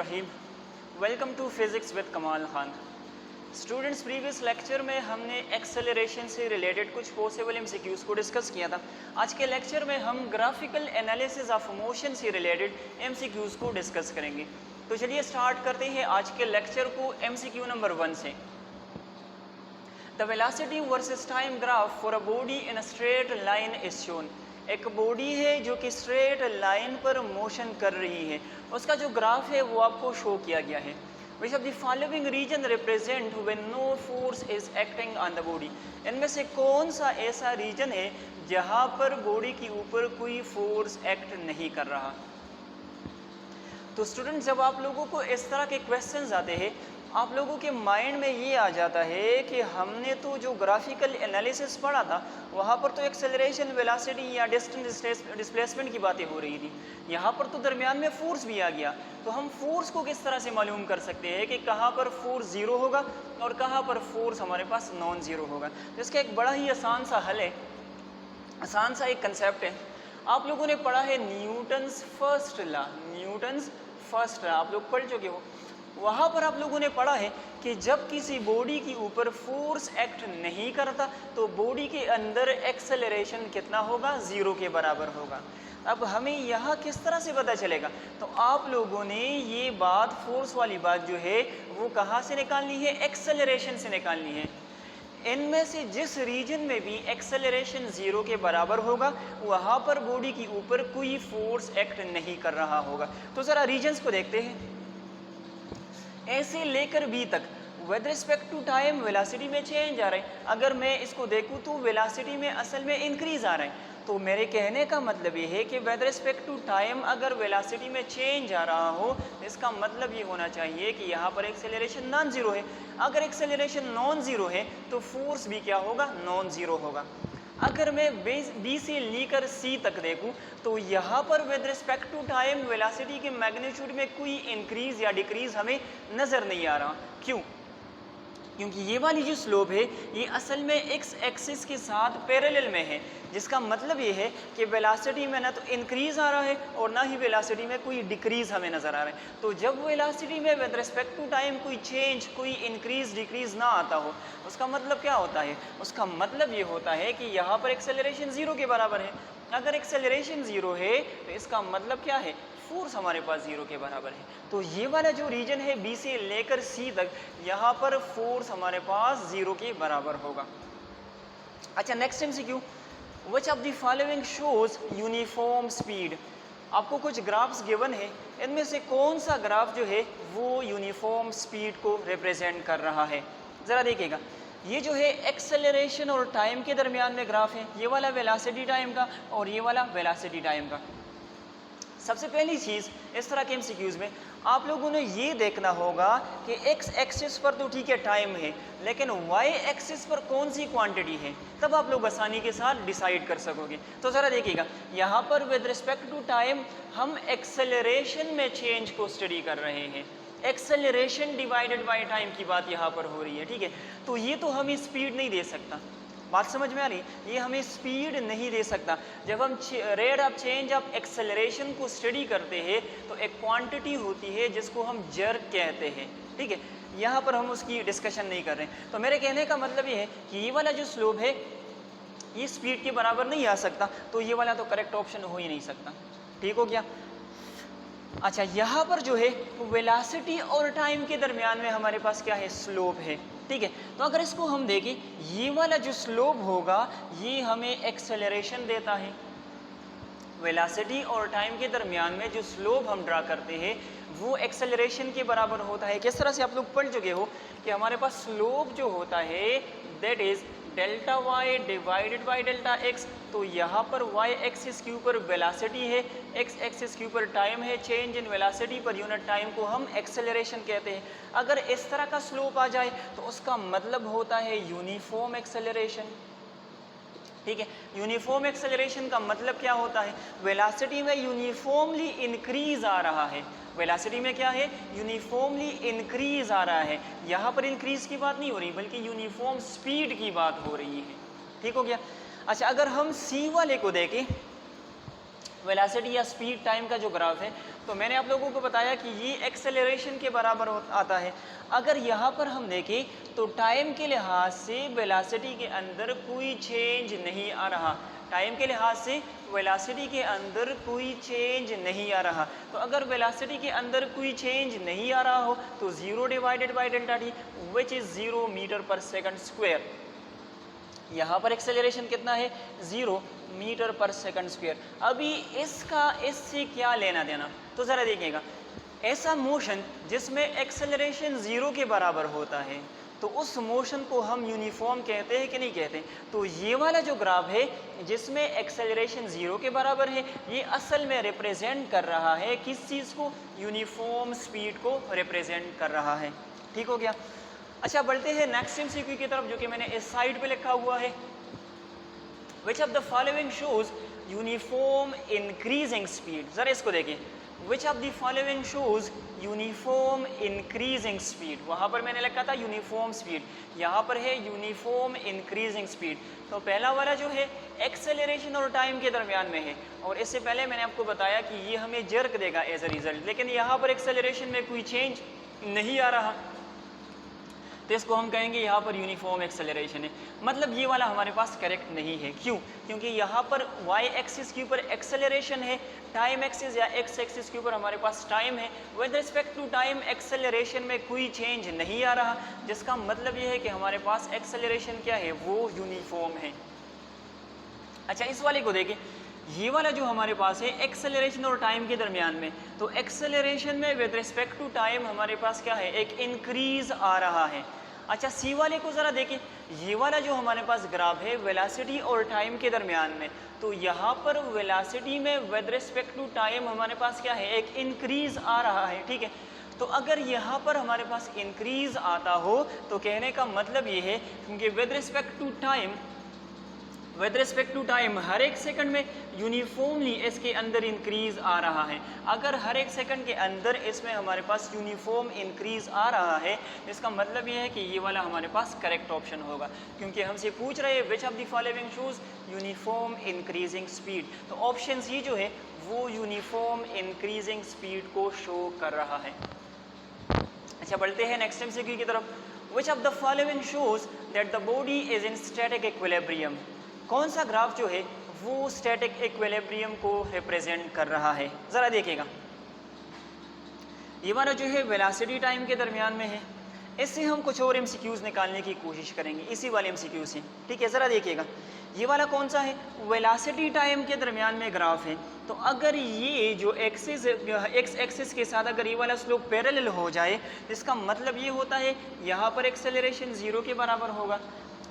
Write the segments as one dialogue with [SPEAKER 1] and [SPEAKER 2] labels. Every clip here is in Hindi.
[SPEAKER 1] Rahim. Welcome to physics with Kamal Khan. Students, previous lecture में हमने एक्सेलरेशन से रिलेटेड कुछ पॉसिबल एमसीक्यूज़ को डिस्कस किया था। आज के लेक्चर में हम ग्राफिकल एनालिसिस ऑफ मोशन से रिलेटेड एमसीक्यूज़ को डिस्कस करेंगे। तो चलिए स्टार्ट करते हैं आज के लेक्चर को एमसीक्यू नंबर 1 से। The velocity versus time graph for a body in a straight line is shown. एक बॉडी है जो कि स्ट्रेट लाइन पर मोशन कर रही है, उसका जो ग्राफ है वो आपको शो किया गया है। Which of the following region represent when no force is acting on the body. इनमें से कौन सा ऐसा रीजन है जहां पर बॉडी के ऊपर कोई फोर्स एक्ट नहीं कर रहा। तो स्टूडेंट, जब आप लोगों को इस तरह के क्वेश्चंस आते हैं, आप लोगों के माइंड में ये आ जाता है कि हमने तो जो ग्राफिकल एनालिसिस पढ़ा था वहाँ पर तो एक्सेलरेशन, वेलोसिटी या डिस्टेंस डिस्प्लेसमेंट की बातें हो रही थी, यहाँ पर तो दरमियान में फोर्स भी आ गया। तो हम फोर्स को किस तरह से मालूम कर सकते हैं कि कहाँ पर फोर्स ज़ीरो होगा और कहाँ पर फोर्स हमारे पास नॉन ज़ीरो होगा। तो इसका एक बड़ा ही आसान सा हल है, आसान सा एक कंसेप्ट है। आप लोगों ने पढ़ा है Newton's first law, Newton's first law आप लोग पढ़ चुके हो। वहाँ पर आप लोगों ने पढ़ा है कि जब किसी बॉडी के ऊपर फोर्स एक्ट नहीं करता तो बॉडी के अंदर एक्सेलरेशन कितना होगा, ज़ीरो के बराबर होगा। अब हमें यहाँ किस तरह से पता चलेगा, तो आप लोगों ने ये बात, फोर्स वाली बात जो है वो कहाँ से निकालनी है, एक्सेलरेशन से निकालनी है। इनमें से जिस रीजन में भी एक्सेलरेशन ज़ीरो के बराबर होगा वहाँ पर बॉडी के ऊपर कोई फोर्स एक्ट नहीं कर रहा होगा। तो ज़रा रीजन्स को देखते हैं। ए से लेकर बी तक with respect to time velocity में चेंज आ रहा है। अगर मैं इसको देखूँ तो वेलोसिटी में असल में इंक्रीज आ रहा है। तो मेरे कहने का मतलब ये है कि विद रिस्पेक्ट टू टाइम अगर वेलोसिटी में चेंज आ रहा हो, इसका मतलब ये होना चाहिए कि यहाँ पर एक्सेलरेशन नॉन ज़ीरो है। अगर एक्सेलरेशन नॉन ज़ीरो है तो फोर्स भी क्या होगा, नॉन ज़ीरो होगा। अगर मैं बी से लेकर सी तक देखूं तो यहाँ पर with respect to time velocity के मैग्नीट्यूड में कोई इंक्रीज या डिक्रीज हमें नज़र नहीं आ रहा। क्यों? क्योंकि ये वाली जो स्लोप है ये असल में एक्स एक्सिस के साथ पैरेलल में है, जिसका मतलब ये है कि वेलोसिटी में ना तो इंक्रीज आ रहा है और ना ही वेलोसिटी में कोई डिक्रीज हमें नज़र आ रहा है। तो जब वेलोसिटी में विद रिस्पेक्ट टू टाइम कोई चेंज, कोई इंक्रीज डिक्रीज ना आता हो, उसका मतलब क्या होता है, उसका मतलब ये होता है कि यहाँ पर एक्सेलरेशन ज़ीरो के बराबर है। अगर एक्सेलरेशन ज़ीरो है तो इसका मतलब क्या है, फोर्स हमारे पास ज़ीरो के बराबर है। तो ये वाला जो रीजन है बी से लेकर सी तक, यहाँ पर फोर्स हमारे पास ज़ीरो के बराबर होगा। अच्छा, next MCQ, which of the following shows uniform speed. आपको कुछ ग्राफ्स गिवन है, इनमें से कौन सा ग्राफ जो है वो यूनिफॉर्म स्पीड को रिप्रेजेंट कर रहा है। ज़रा देखिएगा, ये जो है एक्सेलरेशन और टाइम के दरमियान में ग्राफ है, ये वाला वेलोसिटी टाइम का और ये वाला वेलोसिटी टाइम का। सबसे पहली चीज़, इस तरह के एमसीक्यूज़ में आप लोगों ने ये देखना होगा कि एक्स एक्सिस पर तो ठीक है टाइम है, लेकिन वाई एक्सिस पर कौन सी क्वांटिटी है, तब आप लोग आसानी के साथ डिसाइड कर सकोगे। तो ज़रा देखिएगा, यहाँ पर विद रिस्पेक्ट टू टाइम हम एक्सेलरेशन में चेंज को स्टडी कर रहे हैं। एक्सेलरेशन डिवाइडेड बाय टाइम की बात यहाँ पर हो रही है, ठीक है। तो ये तो हमें स्पीड नहीं दे सकता, बात समझ में आ रही, ये हमें स्पीड नहीं दे सकता। जब हम rate of change of acceleration को स्टडी करते हैं तो एक क्वांटिटी होती है जिसको हम जर्क कहते हैं, ठीक है। यहाँ पर हम उसकी डिस्कशन नहीं कर रहे हैं। तो मेरे कहने का मतलब ये है कि ये वाला जो स्लोप है ये स्पीड के बराबर नहीं आ सकता, तो ये वाला तो करेक्ट ऑप्शन हो ही नहीं सकता, ठीक हो गया। अच्छा, यहाँ पर जो है वेलोसिटी और टाइम के दरमियान में हमारे पास क्या है, स्लोप है, ठीक है। तो अगर इसको हम देखें, ये वाला जो स्लोप होगा ये हमें एक्सेलरेशन देता है। वेलोसिटी और टाइम के दरमियान में जो स्लोप हम ड्रा करते हैं वो एक्सेलरेशन के बराबर होता है। किस तरह से आप लोग पढ़ चुके हो कि हमारे पास स्लोप जो होता है that is delta Y divided by delta X. तो यहाँ पर वाई एक्सिस के ऊपर वेलोसिटी है, एक्स एक्सिस के ऊपर टाइम है, change in velocity per unit time को हम एक्सेलरेशन कहते हैं। अगर इस तरह का स्लोप आ जाए तो उसका मतलब होता है यूनिफॉर्म एक्सेलरेशन, ठीक है। यूनिफॉर्म एक्सेलरेशन का मतलब क्या होता है, वेलोसिटी में यूनिफॉर्मली इंक्रीज आ रहा है। वेलोसिटी में क्या है, यूनिफॉर्मली इंक्रीज आ रहा है। यहाँ पर इंक्रीज की बात नहीं हो रही बल्कि यूनिफॉर्म स्पीड की बात हो रही है, ठीक हो गया। अच्छा, अगर हम सी वाले को देखें, वेलोसिटी या स्पीड टाइम का जो ग्राफ है, तो मैंने आप लोगों को बताया कि ये एक्सेलरेशन के बराबर आता है। अगर यहाँ पर हम देखें तो टाइम के लिहाज से वेलोसिटी के अंदर कोई चेंज नहीं आ रहा, टाइम के लिहाज से वेलोसिटी के अंदर कोई चेंज नहीं आ रहा। तो अगर वेलोसिटी के अंदर कोई चेंज नहीं आ रहा हो तो 0 divided by delta T which is 0 metre पर सेकंड स्क्वायर। यहाँ पर एक्सेलरेशन कितना है, 0 मीटर पर सेकंड स्क्वायर। अभी इसका इससे क्या लेना देना, तो ज़रा देखिएगा, ऐसा मोशन जिसमें एक्सेलरेशन 0 के बराबर होता है तो उस मोशन को हम यूनिफॉर्म कहते हैं कि नहीं कहते। तो ये वाला जो ग्राफ है जिसमें एक्सेलरेशन 0 के बराबर है, ये असल में रिप्रेजेंट कर रहा है किस चीज़ को, यूनिफॉर्म स्पीड को रिप्रेजेंट कर रहा है। ठीक हो गया। अच्छा, बढ़ते हैं नेक्स्ट एमसीक्यू की तरफ, जो कि मैंने इस साइड पे लिखा हुआ है। Which of the following shows uniform increasing speed. ज़रा इसको देखें, विच of the following shows uniform increasing speed. वहाँ पर मैंने लिखा था यूनिफॉर्म स्पीड, यहाँ पर है यूनिफॉर्म इंक्रीजिंग स्पीड। तो पहला वाला जो है एक्सेलरेशन और टाइम के दरमियान में है, और इससे पहले मैंने आपको बताया कि ये हमें जर्क देगा एज अ रिजल्ट, लेकिन यहाँ पर एक्सेलरेशन में कोई चेंज नहीं आ रहा, तो इसको हम कहेंगे यहाँ पर यूनिफॉर्म एक्सेलरेशन है। मतलब ये वाला हमारे पास करेक्ट नहीं है। क्यों? क्योंकि यहाँ पर वाई एक्सिस के ऊपर एक्सेलरेशन है, टाइम एक्सिस या एक्स एक्सिस के ऊपर हमारे पास टाइम है। With respect to time acceleration में कोई चेंज नहीं आ रहा, जिसका मतलब ये है कि हमारे पास एक्सेलरेशन क्या है, वो यूनिफॉर्म है। अच्छा, इस वाले को देखें, ये वाला जो हमारे पास है एक्सेलरेशन और टाइम के दरमियान में, तो एक्सेलरेशन में विद रिस्पेक्ट टू टाइम हमारे पास क्या है, एक इंक्रीज आ रहा है। अच्छा, सी वाले को ज़रा देखें, ये वाला जो हमारे पास ग्राफ है वेलोसिटी और टाइम के दरमियान में, तो यहाँ पर वेलोसिटी में विद रिस्पेक्ट टू टाइम हमारे पास क्या है, एक इंक्रीज आ रहा है। ठीक है, तो अगर यहाँ पर हमारे पास इंक्रीज आता हो तो कहने का मतलब ये है क्योंकि विद रिस्पेक्ट टू टाइम हर एक सेकंड में यूनिफॉर्मली इसके अंदर इंक्रीज आ रहा है। अगर हर एक सेकंड के अंदर इसमें हमारे पास यूनिफॉर्म इंक्रीज आ रहा है, इसका मतलब ये है कि ये वाला हमारे पास करेक्ट ऑप्शन होगा, क्योंकि हमसे पूछ रहे हैं विच of the following shows uniform increasing speed. तो ऑप्शन सी जो है वो यूनिफॉर्म इंक्रीजिंग स्पीड को शो कर रहा है। अच्छा, बढ़ते हैं नेक्स्ट एमसीक्यू की तरफ। विच of the following shows that the body is in static equilibrium. कौन सा ग्राफ जो है वो स्टैटिक इक्विलिब्रियम को रिप्रेजेंट कर रहा है, ज़रा देखिएगा। ये वाला जो है वेलोसिटी टाइम के दरमियान में है, इससे हम कुछ और एमसीक्यूज़ निकालने की कोशिश करेंगे इसी वाले एमसीक्यू से। ठीक है, ज़रा देखिएगा, ये वाला कौन सा है, वेलोसिटी टाइम के दरमियान में ग्राफ है। तो अगर ये जो एक्सिस एक्स एक्सिस के साथ अगर ये वाला स्लोप पैरेलल हो जाए, इसका मतलब ये होता है यहाँ पर एक्सेलरेशन 0 के बराबर होगा।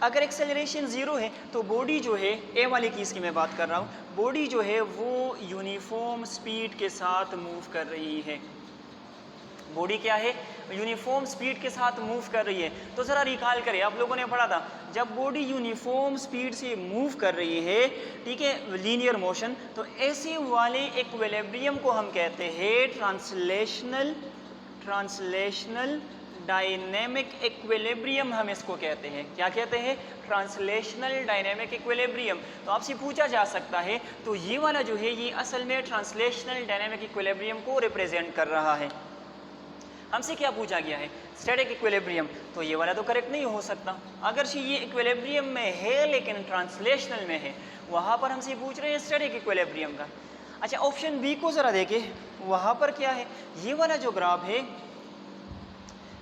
[SPEAKER 1] अगर एक्सेलरेशन 0 है तो बॉडी जो है, ए वाली केस की मैं बात कर रहा हूँ, बॉडी जो है वो यूनिफॉर्म स्पीड के साथ मूव कर रही है। बॉडी क्या है, यूनिफॉर्म स्पीड के साथ मूव कर रही है। तो ज़रा रिकॉल करें, आप लोगों ने पढ़ा था जब बॉडी यूनिफॉर्म स्पीड से मूव कर रही है, ठीक है, लीनियर मोशन, तो ऐसे वाले इक्विलिब्रियम को हम कहते हैं ट्रांसलेशनल डायनेमिक इक्विलिब्रियम। हम इसको कहते हैं, क्या कहते हैं, ट्रांसलेशनल डायनेमिक इक्विलिब्रियम। तो आपसे पूछा जा सकता है, तो ये वाला जो है ये असल में ट्रांसलेशनल डायनेमिक इक्विलिब्रियम को रिप्रेजेंट कर रहा है। हमसे क्या पूछा गया है, स्टैटिक इक्विलिब्रियम, तो ये वाला तो करेक्ट नहीं हो सकता। अगर ये इक्विलिब्रियम में है लेकिन ट्रांसलेशनल में है, वहाँ पर हमसे पूछ रहे हैं स्टैटिक इक्विलिब्रियम का। अच्छा, ऑप्शन बी को ज़रा देखें, वहाँ पर क्या है, ये वाला जो ग्राफ है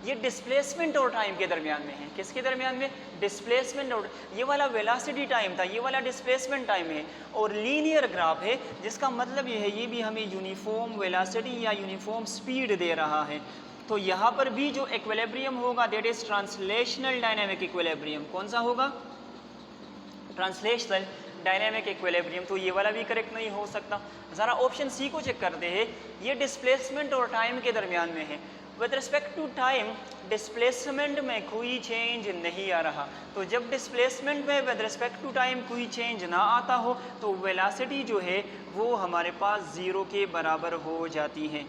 [SPEAKER 1] ये डिस्प्लेसमेंट और टाइम के दरमियान में है। किसके दरमियान में, डिस्प्लेसमेंट और, ये वाला वेलोसिटी टाइम था, ये वाला डिस्प्लेसमेंट टाइम है, और लीनियर ग्राफ है, जिसका मतलब ये है ये भी हमें यूनिफॉर्म वेलोसिटी या यूनिफॉर्म स्पीड दे रहा है। तो यहाँ पर भी जो इक्विलिब्रियम होगा that is translational dynamic equilibrium. कौन सा होगा, ट्रांसलेशनल डायनेमिक इक्विलिब्रियम। तो ये वाला भी करेक्ट नहीं हो सकता। ज़रा ऑप्शन सी को चेक करते हैं, ये डिस्प्लेसमेंट और टाइम के दरमियान में है। With respect to time displacement में कोई चेंज नहीं आ रहा, तो जब डिस्प्लेसमेंट में विद रिस्पेक्ट टू टाइम कोई चेंज ना आता हो तो वेलोसिटी जो है वो हमारे पास 0 के बराबर हो जाती है।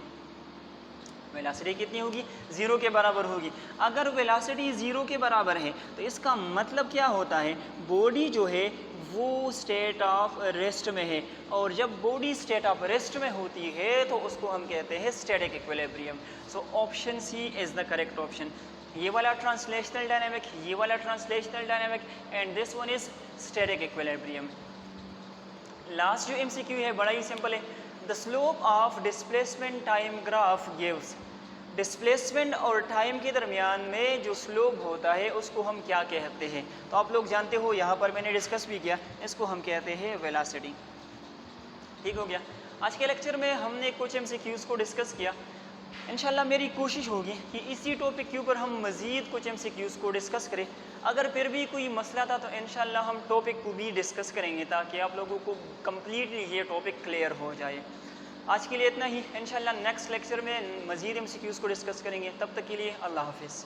[SPEAKER 1] वेलोसिटी कितनी होगी, 0 के बराबर होगी। अगर वेलोसिटी 0 के बराबर है तो इसका मतलब क्या होता है, बॉडी जो है वो स्टेट ऑफ रेस्ट में है, और जब बॉडी स्टेट ऑफ रेस्ट में होती है तो उसको हम कहते हैं static equilibrium. So option C is the correct option. ये वाला ट्रांसलेशनल डायनामिक, ये वाला translational dynamic, and this one is static equilibrium. Last जो एमसीक्यू है बड़ा ही सिंपल है। The slope of displacement time graph gives. Displacement और टाइम के दरमियान में जो स्लोप होता है उसको हम क्या कहते हैं? तो आप लोग जानते हो, यहाँ पर मैंने डिस्कस भी किया, इसको हम कहते हैं वेलोसिटी। ठीक हो गया। आज के लेक्चर में हमने कुछ एमसीक्यूज़ को डिस्कस किया। इंशाल्लाह मेरी कोशिश होगी कि इसी टॉपिक के ऊपर हम मज़ीद कुछ एमसीक्यूज़ को डिस्कस करें। अगर फिर भी कोई मसला था तो इंशाल्लाह हम टॉपिक को भी डिस्कस करेंगे ताकि आप लोगों को कम्प्लीटली ये टॉपिक क्लियर हो जाए। आज के लिए इतना ही। इंशाल्लाह नेक्स्ट लेक्चर में मज़ीद एमसीक्यूज़ को डिस्कस करेंगे। तब तक के लिए अल्लाह हाफिज़।